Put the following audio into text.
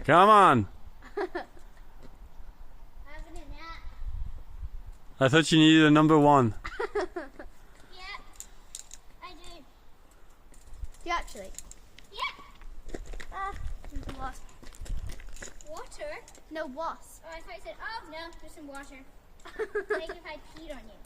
Come on. I thought you needed a number 1. Yeah, I do. Do you actually? Yeah. Ah, there's a wasp. Water? No wasp. Oh, I thought you said, oh no, there's some water. Like if I peed on you.